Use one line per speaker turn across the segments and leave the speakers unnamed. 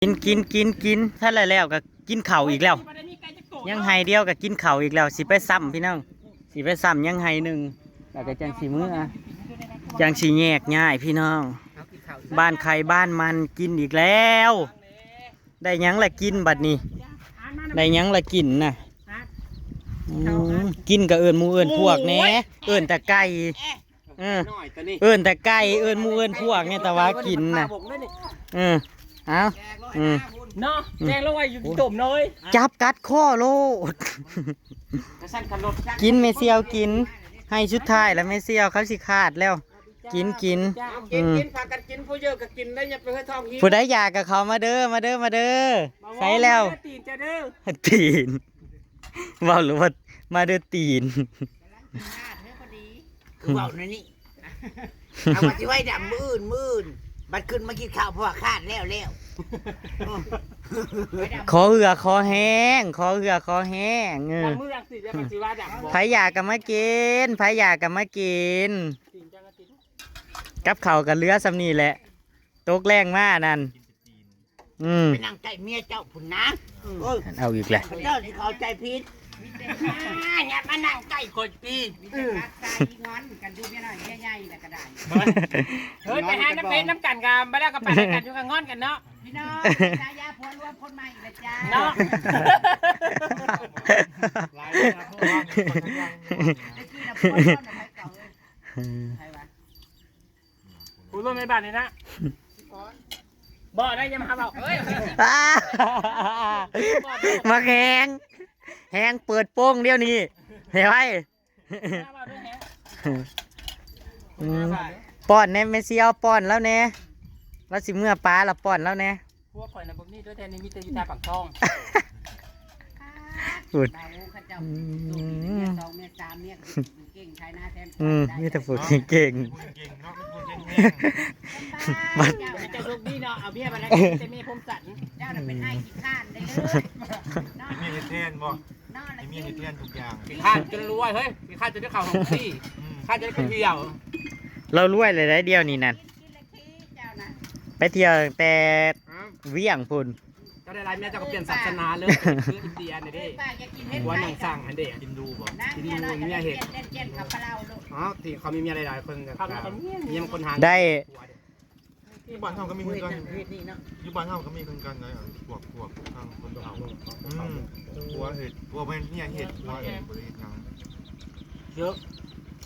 กินถ้าแล้วก็กินเข่าอีกแล้วยังไฮเดียวก็กินเข่าอีกแล้วสิไปซ้ำพี่น้องสิไปซ้ำยังไฮหนึ่งแล้วก็จังสีมือจังสีแยกง่ายพี่น้องบ้านใครบ้านมันกินอีกแล้วได้ยังละกินบัดนี้ได้ยังละกินน่ะกินกับเอิญมูเอิญพวกแน่เอิญแต่ไก่เอิญแต่ไก่เอิญมูเอิญพวกเนี่ยแต่ว่ากินน่ะเอา
เนาะแกงลงไว้อยู่ตุ่มน้อย
จับกัดข้อโลดกินเมเซียวกินให้ชุดท้ายแล้วเมเซียวเขาสิขาดแล้วกิน
พากันกินผู้เยอะก็กินได้อย่าไปให้ท้องหิว
ผู้ใดอยากกับเขามาเด้อใส่แล้วตีนว่าหรือว่ามาเด้อตีน
คือว่าในนี้เอามาที่ไว้ดำมื่นบัดขึ้นมากินข้าวเพราะว่าคาดแล้ว
ขอเหือขอแห้งไผอยากกับมากินกับเขากับเรือสำนีแหละตกแรงมากนั่น
ไปนั่งใจเมียเจ้าผุนนะ
เอาอีกแหละ
เจ้าที่เขาใจพิษอย่ามานั่งใกล้คนปี
งอนกันดูเมียหน่อยใหญ่ๆแล้วก็ได้เฮ้ยไปหาน้ำเพชรน้ำกันกันไปแล้วก็ไปกันอยู่กันงอนกันเนาะ
พี่น้องชายาพลรวมคนใหม่เลยจ้า
เนาะกูร่วมในบ้านนี่นะบ่ได้ยังมาบอกเฮ้ย
มาแหงเปิดโป้งเดี๋ยวนี้เห็นไหมป้อนแน่เมเซียวป้อนแล้วแน่แล้วสิเมื่อปลาละป้อนแล้วแน่
พวกข่อยนะพวกนี้ด้วยแทนนี่มีแต่อยู่ตาปากช่อง
พูดนี่แต่พูดเก่ง
บัดจะลูกนี่เนาะเอาเบี้ยมาแล้วจะมีพรมสัน
เจ้าเป็นไอ้ขี้ข้านได้
มีเห็ดเทียนบ่มีเห็ดเทียนทุกอย่าง
ขี้ข้านจะรู้ว่าเฮ้ยขี้ข้านจะได้ข่าวของพี่ข้านจะได้ไปเที่ยว
เรารวยเลยได้เดียวนี่นั่นไปเที่ยวแต่เวี่ยงพุ่น
เจ้าได้ไรแม่เจ้าก็เปลี่ยนศาสนาเลยคืออินเดียเนี่ยดิหัวหนังสั่งอันเดีย
กินดูบ่
กินดูเมียเห็ดอ๋อที่เขามีเมียหลายๆคนมีบางคนหา
ได้
ยุบานเท่าก็มีคนกันยุบานเท่าก็มีคนกันนะพวกทางคนเท่าหัวเห็ดหัวเป็นเนี่ยเห็ดหัวเห็ดบริษัท
เยอะ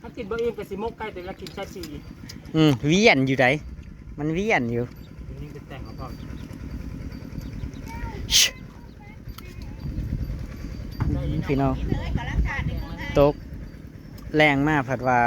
ถ้ากินเบอร์เองกับซิมกใกล้แต่ละกินชาชี
เวียนอยู่ไหนมันเวียนอยู่
นี่เป็นแต่งเขาพ่อ
พี่น้องตกแรงมากผัดว่า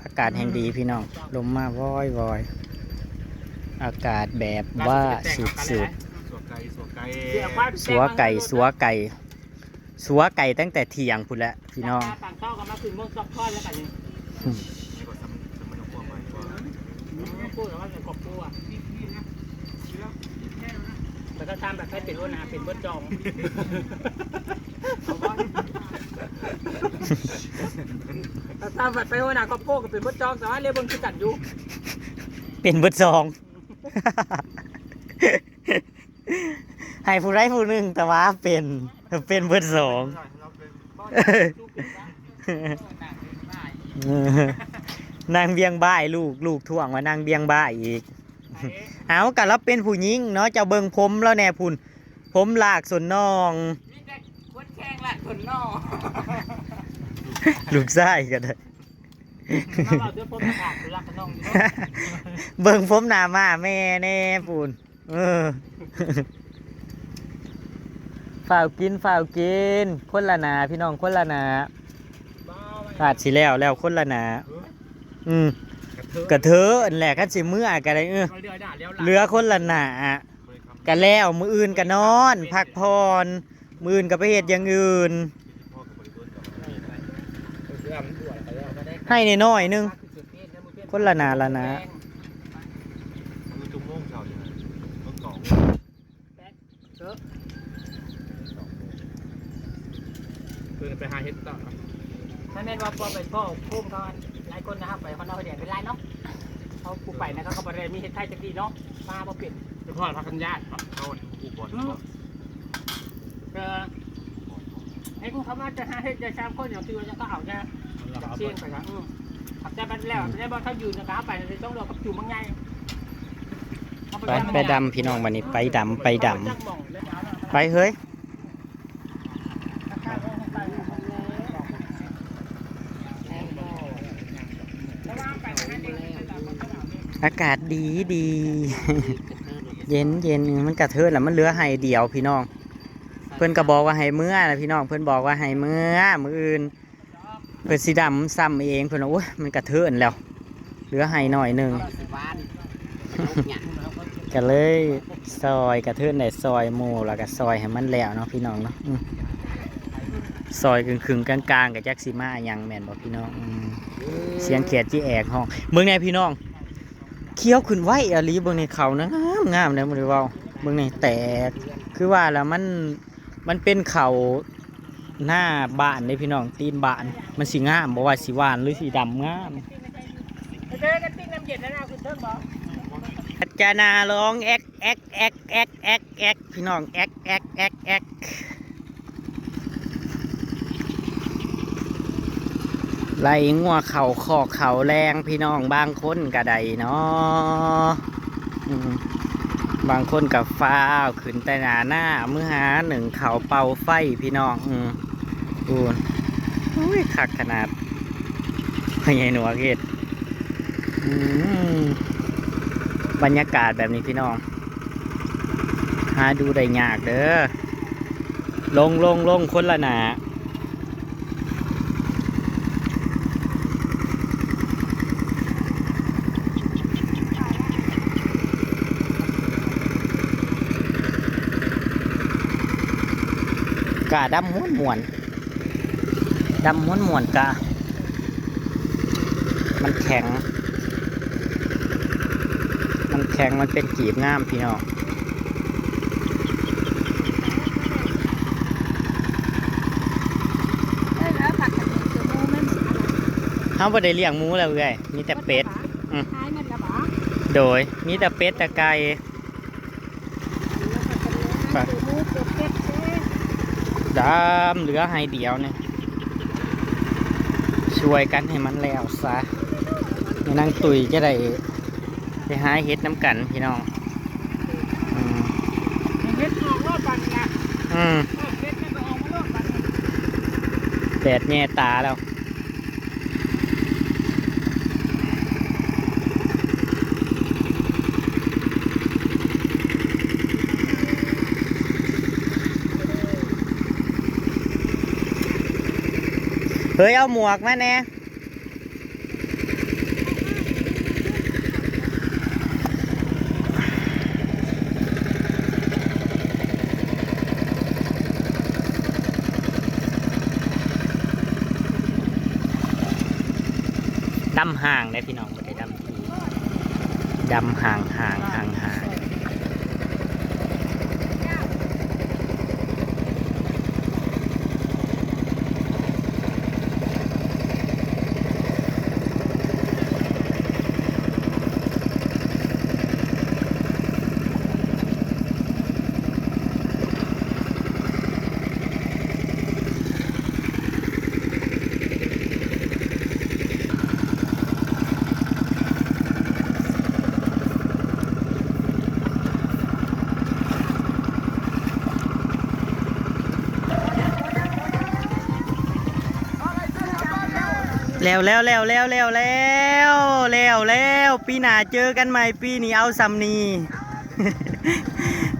อากาศแห่งดีพี่น้องลมมาว้อยอากาศแบบว่าสุดสัวไก่ตั้งแต่เที่ยงพุ่นแล้วพี่น้อง
ต่างเข้ากันมาถึงเมืองซอกทอดแล้วกันนี่พูดแล้วว่าจะกบกู้อ่ะแต่ก็ทำแบบให้เป็นรุ่นนะเป็นเบิ้ลจองแต่ทำแบบไปรุ่นนะกบกู้กับเป็นเบิ้ลจองแต่ว่าเรียกบนคือกันอยู่
เป็นเบิ้ลจองให้ผู้ใดผู้หนึ่งแต่ว่าเป็นเบิ้ลสองนางเบียงบ่ายลูกท่วงว่านางเบียงบ่ายอีกเอากันแล้วเป็นผู้หญิงเนาะจะเบิ่งผมแล้วแน่พุ่นผมหลากส่วนน้อง
คนแข้งหลากส่วนน้อง
ลูกไส้ก็ได้เบิ่งผมหน้ามาแม่แน่พุ่นฝ่าวกินคนละหนาพี่น้องคนละหนาขาดสิแล้วคนละหนากระเทอะอันแหละกันสิมือกันอะไรเรือคนละหนากันแล้วมืออื่นกันนอนพักผ่อนมืออื่นกับไปเหตุอย่างอื่นให้ในน้อยนึงคนละหนาละหนา
ไปหาเห็ดต่อถ้าแม่ว่าพอไปพ่อพุ่มเขาหลายคนนะครับไปคนเราเดียดเป็นไรเนาะเขาปูไปนะครับเขาไปเรียนมีเห็ดไทยจะดีเนาะมาพอเปลี่ยน พ่อพักกันญาติป่ะ
เขาอุบล
ให้กูเขามาจะหาให้จะชามคนอย่างที่ว่าจะก็เอาจะเสี่ยงไปครับขับใจไปแล้วได้บอลเขาอยู่นะครับไปเลยต้องรอกับจุ่มมั้งไง
ไปดำพี่น้องวันนี้ไปดำไปเฮ้ยอากาศดีดี เย็นเย็นมันกระเทินแล้วมันเหลือให้เดียวพี่น้องเพื่อนก็บอกว่าให้เมื่อนะพี่น้องเพื่อนบอกว่าให้เมื่ออื่นเพื่อนสีดำซ้ำเองเพื่อนว่าโอ้ยมันกระเทินแล้วเหลือให้หน่อยหนึ่งก็เลยซอยกระเทินได้ซอยหมูแล้วก็ซอยให้มันแล้วเนาะพี่น้องเนาะซอยครึ่งๆกลางๆกับแจ็คซีมายังแม่นบอกพี่น้องเสียงเขียดที่แอกห้องเมืองไหนพี่น้องเคี้ยวขึ้นไหวอะลีเบิ่งในเขานะงามเลยมันเลยว่าเบิ่งในแตกคือว่าแล้วมันเป็นเขาหน้าบ้านเลยพี่น้องตีนบ้านมันสีงามบอกว่าสีหวานหรือสีดำงาม
เจอกันติ้งน้ำเย็นแล้วนะคุณเพิ่มบอก
จานาร้องแอกแอกแอกแอกแอกแอกพี่น้องแอกแอกแอกแอกไล่งัวเข่าคอกเข่าแรงพี่น้องบางคนกระไดเนาะบางคนกับฟ้าวขึ้นแต่หน้ามือหาหนึ่งเข่าเป่าไฟพี่น้องดูอุ้ยคักขนาดพญายหนวกเฮ็ดบรรยากาศแบบนี้พี่น้องหาดูได้ยากเด้อลงคนละหนากาดำม้วนดำม้วนกะมันแข็งมันเป็นกีบงามพี่น้องเขาไม่ได้เลี้ยงหมูแล้วเลยมีแต่เป็ดโดยมีแต่เป็ดแต่ไก่ดำเหลือให้เดียวเนี่ยช่วยกันให้มันแล้วซะนั่งตุยจะได้ไปหาเห็ดน้ำกันพี่น้อง
เฮ็ดออกรอบปันนะเฮ็ดก็ออกมารอบปัน
แดดแง่ตาแล้วเฮ้ยเอาหมวกมาแน่ดำห่างได้พี่น้องไม่ได้ดำทีดำห่างแล้วปีหน้าเจอกันใหม่ปีนี้เอาซัมนี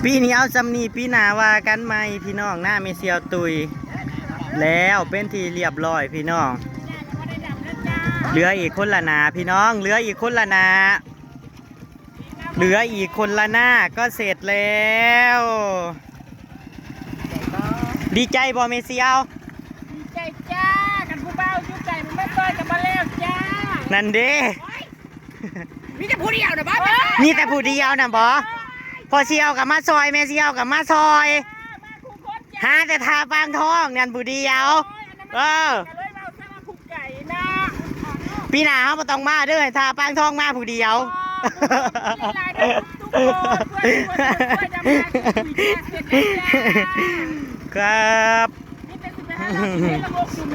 ปีนี้เอาซัมนีปีหน้าว่ากันใหม่พี่น้องหน้าเมเซียวตุยแล้วเป็นที่เรียบร้อยพี่น้องเหลืออีกคนละนาพี่น้องเหลืออีกคนละนาก็เสร็จแล้วดีใจบ่เมเซียว
ดีใจจ้ากันผู้เบาอยู่ใจมันไม่ต้อยกันมาแล้วจ้า
นั่นเด้
มีแต่ผู้เดียวนะบอส
พอเซียวกับมาซอยแม่เซียวกับมาซอยหาแต่ทาปางทองนั่นผู้เดียวปีหน้าเขาบ่ต้องมาเด้อทาปางทองมาผู้เดียว
โอ้ยดำนาเสร็จแล้วจ้า
ครับ
นี่เป็นสิบห้าเราที่ระบบอยู่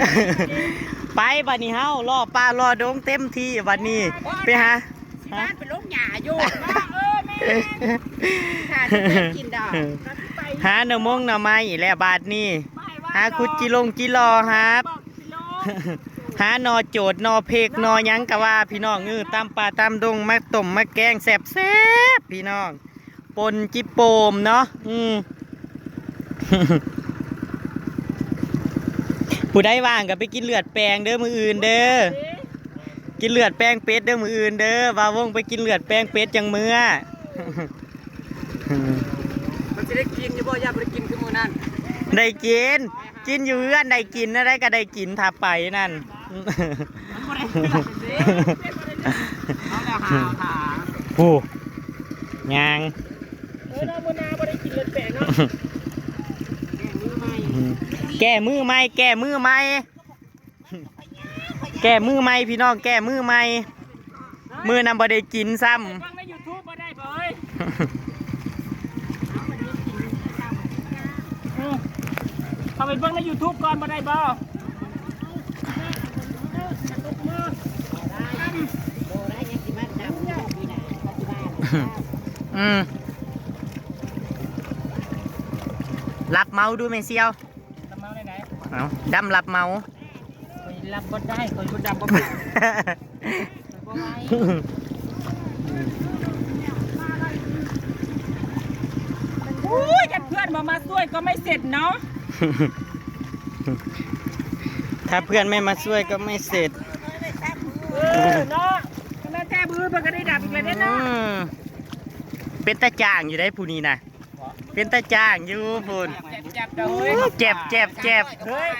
ไปบัดนี้เฮารอปลารอดงเต็มที่บัดนี้ไปหา
บ้านเป็นลูกหญ้าอยู่
ว่าแม่
ค่ะจะไปกินดอก
หาหน่อมงหน่อไม้แล้วบาดนี้หาคุดจิลงจิรอครับ หาหนอโจดหนอเพกหนอหยังกะว่าพี่น้องตามป่าตามดงมาต้มมาแกงแซ่บๆพี่น้องปนจิโปมเนาะผู้ใดว่างก็ไปกินเลือดแปลงเด้อมืออื่นเด้อกินเลือดแป้งเป็ดเด้อมืออื่นเด้อว่าวงไปกินเลือดแป้งเป็ดจังมื้อ
มันจะได้กินอยู่บ่อย่าไปกินคือมื้อนั้น
ได้กินอยู่เพื่อนได้กินอะไรก็ได้กินถ้าไปนั่น
เอาแล้วหาหา
ผู้ยาง
เราโมนาบ่ได้กินเลือดแปลงเนาะ
แก้มือไหมแก้มือไหมแก้มือไหมพี่น้องแก้มือไหมมือนำบ่ได้กินซ้
ฟังใน YouTube บ่ได้บ่เอ้ยเข้าไปเบิ่งใน YouTube ก่อนบ่ได้บ่
รับเมาดูไม่เซียว
ทำมาได้ไหน
เอาดำรับเมา
คอยรับบ่ได้คอยบ่ดำบ่เป็นอุ้ยกันเพื่อนมาช่วยก็ไม่เสร็จเนาะ
ถ้าเพื่อนไม่มาช่วยก็ไม่เสร็จ
เนาะคณะแจ้บื้อมันก็ได้ดับอีกเลยเนาะ
เป็นตาจ้างอยู่ได้ผู้นี้นะเป็นตาจ้างอยู่พูน
เจ็บเด้อเฮ้ย
เจ็บ
เฮ้ย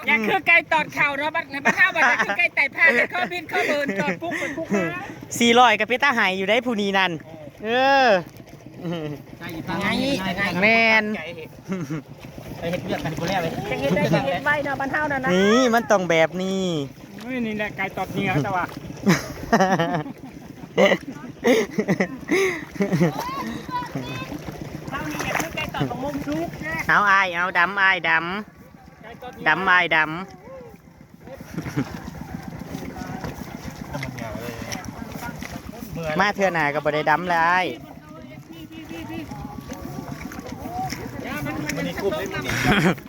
อย่าคือไก่ตอดเข่าเนาะบ้านเฮาบ้านคือไก่ไต่ผ้าเข้าบินเข้าเบินตอดปุ๊กเป็นปุ๊กมา
400กับเป็นตาหายอยู่ได้ผู้นี้นั่นแมน
ไปเฮ็ดเลือดกันคนแรกเลยจะเฮ็ดได้จะเฮ็ดไว้เนาะบ้านเฮานั่นนะ
นี่มันต้องแบบนี้
นี่แหละไก่ตอดเหนียวแต่ว่าเฮานี่คือไก่ตอดของมุมซุกนะ
เอาอายเอาดำอายดำดำอายดำมาเทื่อหนาก็บ่ได้ดำเลย
มันนี่กุ้มเล่นมันนี่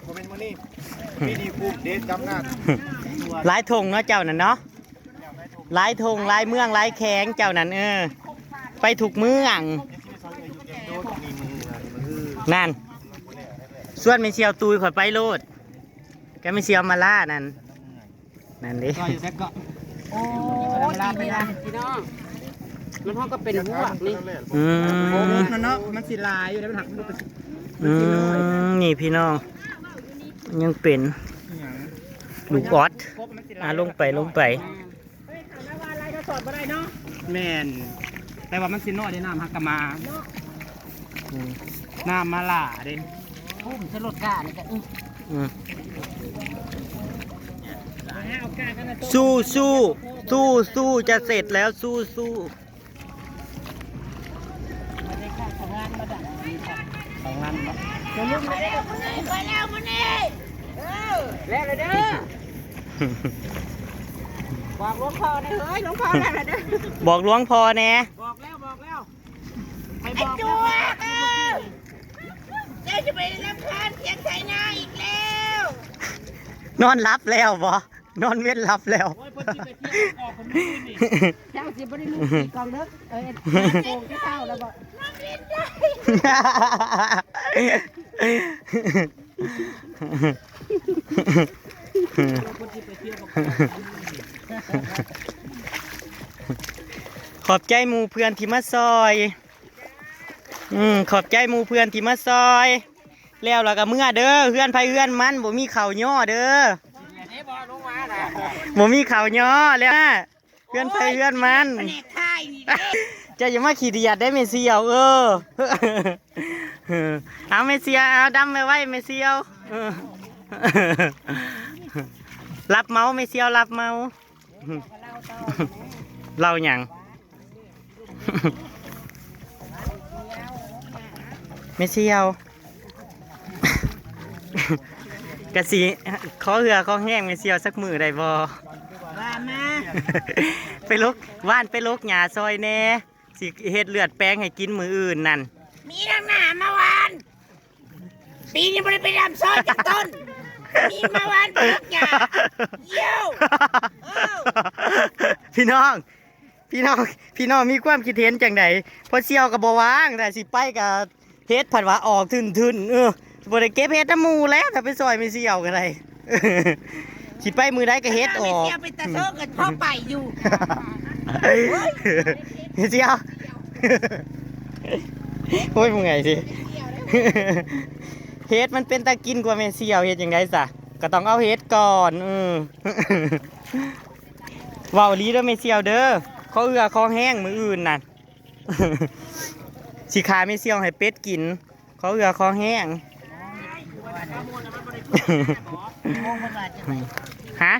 ผมเป็นมันนี่พี่ดีกุ้มเด็ดจำหน้า
หลายทงเนาะเจ้านั่นเนาะหลายทงหลายเมืองหลายแข้งเจ้านั่นไปถูกเมืองนั่นส่วนไม่เชียวตุยขอไปโลดก็ไม่เชียวมาล่านั่นดิ
ก็อยู่แต่ก็โอ้ยดีนี่นะพี่น้องมันเฮาก็เป็นพวกนี่
เนาะมันสิลายอยู่แล้วมันหักมันเป็น
นี่พี่น้องยังเป็นลูกออดลงไป
แม่นแต่ว่ามันสิน้อยได้น้ำฮักกะมาน้ำมาล่าเด้
พุ่มสลดกานี่ก็
สู้จะเสร็จแล้วสู้
ของงานเนาะ
แล้วเลยเด้อบอกหลวงพ่อได้เฮ้ยหลวงพ่อแล้วเด้อ
บอกหลวงพ่อแน่
บอกแล้วไป
ไอ้
บอก
จัวเจ้าจะไปรำคาญเสียงไถนาอีกแล้ว
นอนรับแล้วบ่นอนเว้นรับแล้ว
โอ้ยเพิ่นสิไปเที่ยวออกคนนี้นี่
เจ้าสิบ่ได้ลูกสี่กองเด้อโกงจะเข้าแล้วบ่น้องลิ้นได้
ขอบใจหมู่เพื่อนที่มาซอยขอบใจหมู่เพื่อนที่มาซอย แล้วเราก็เมื่อเด้อเพื่อนไผเพื่อนมันบ่มีข้าวย่อเด้อ
นี่บ่ลงมาน่ะ
บ่มีข้าวย่อแล้วนะเพื่อนไผเพื่อนมัน
แผนกท้ายนี่เด้อ
จะอย่ามาขี้เดียดได้เมเซียวเอาเมเซียวเอาดำไปไว้เมเซียวรับเมาเมเซียวรับเมาเราหยัง ไม่เชี่ยว กะสิขอเหือขอแห้งไม่เชี่ยวสักมือได้บ่
ว่ามา
ไปลุกว่านไปลุกหญ้าซอยแหน่สิเฮ็ดเลือดแป้งให้กินมืออื่นนั่น
มีทางหน้ามาวานปีนี้ไม่ได้ไปดำซอยจากต้นมีมาวานปลูกหญ้าเยี่ยวอ้าว
พี่น้องมีความคิดเห็นจังไดพอเชี่ยวกับบ่ว่างแต่สิไปกับเฮ็ดผัดว่าออกทึนบ่ได้เก็บเฮ็ดน้ำหมูแล้วถ้าไปซอยไม่เชี่ยวก็ได้ สิไปมือได้ก็เฮ็ดออก
ไม่เสียไปตะโซกันพ่อไปอยู่
ไม่เชี่ยวโอ้ยมึงไงสิ เฮ็ดมันเป็นตะกินกว่าแม่เชี่ยวเฮ็ดจังไดซะก็ต้องเอาเฮ็ดก่อนเว้าลีเด้อแม่เชี่ยวเด้อเขาเอื้อคอแห้งมืออื่นนั่น สิขาแม่เชี่ยวให้เป็ดกินเขาเอื้อคอแห้ง ฮะ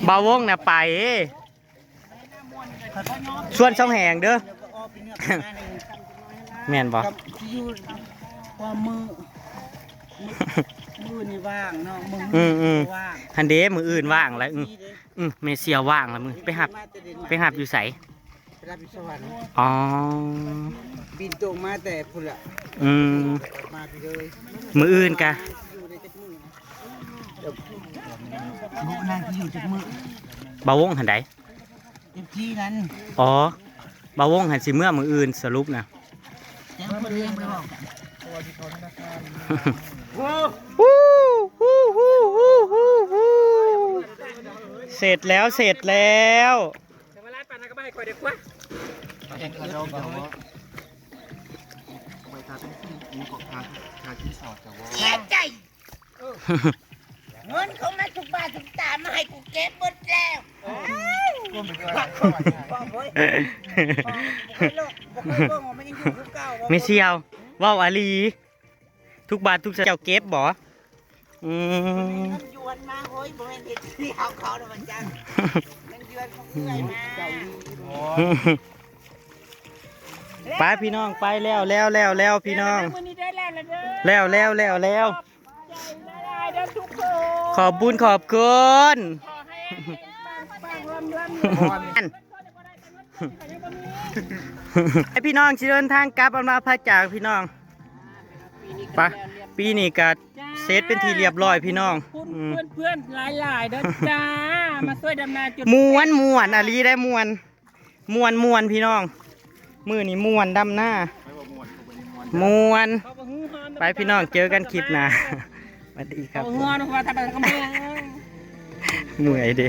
บ่าวงน่ะไปส่วนช่องแหงเด้อ แม่นบ่
อยู่ว่ามือนี่ว่างเนาะมือว่าง
ฮันเด้มืออื่นว่างแล้วแม่เสียวว่างแล้วมึงไปหับอยู่ไส
ไปรับสวรรค์
อ๋อ
บินตรงมาแต่พุ่นละมาไปเลย
มืออื่นกะ
อยู่ในจักมือลูกนางที่อยู่จักมือ
บ่าวงหันใด
เต็มที่นั้น
อ๋อบ่าวงหันสิเมื่อมืออื่นสรุปนะ
แจ้งคนเลี้ยงไปบอกกัน
เสร็จแล้ว
แต่เวลาปั่นก็ไม่ให้คอยเด็กว่า
ไปทาเป็นมีของทาที่สอดแต่ว่า
เสียใจเงินเขามาทุกบาททุกตามาให้กูเก็บหมดแล้วบอกเว้ยบอกมันยังอยู่เก่า
ไม่เชียวว่าวอาลีทุกบาททุกเจ้าเก็บบ่
ยวนมาโอ้ยบ่แม่นเฮ็ดที่เขาน่ะมันจังมันยวนของเอื้อยมา
ไปพี่น้องไปแล้วพี่น้อง
มื้อนี้ได้แล้วเด้อ
แล้ว
ใจได้เด้อทุกคน
ขอบคุณขอบคุณ
ขอให้ปังรวม
ไอพี่น้องสิเดินทางกลับอำนาจพระจากพี่น้องไปปีนี้ก็เซตเป็นทีเรียบร้อยพี่น้อง
เพื่อนหลายๆเด้อจ้ามาช่วยดำนาจุด
ม่วนอาลีได้ม่วนพี่น้องมือนี่ม่วนดำหน้าม่วนไปพี่น้องเจอกันคลิปหน้าสวัสดีครับ
เอาหัวนะว่าถ้าเป็นกำแพง
เมื่อยดิ